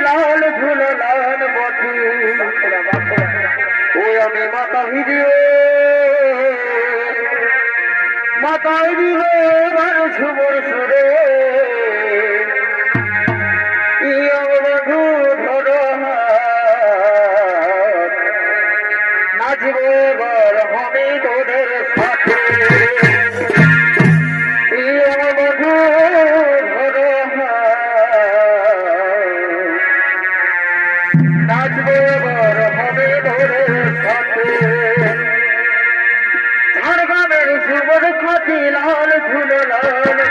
লাল ঝুলো লাল বটি ও আমি মাতা ভিডিও মাতায় দিব এবার শুভর সুরে বধু ধরো নাচব এবার হবে তোদের সাথে বধু ধরো নাচব এবার হবে তোদের সাথে ঝাড়গ্রামের শুভর খাতি লাল ঝুলো লাল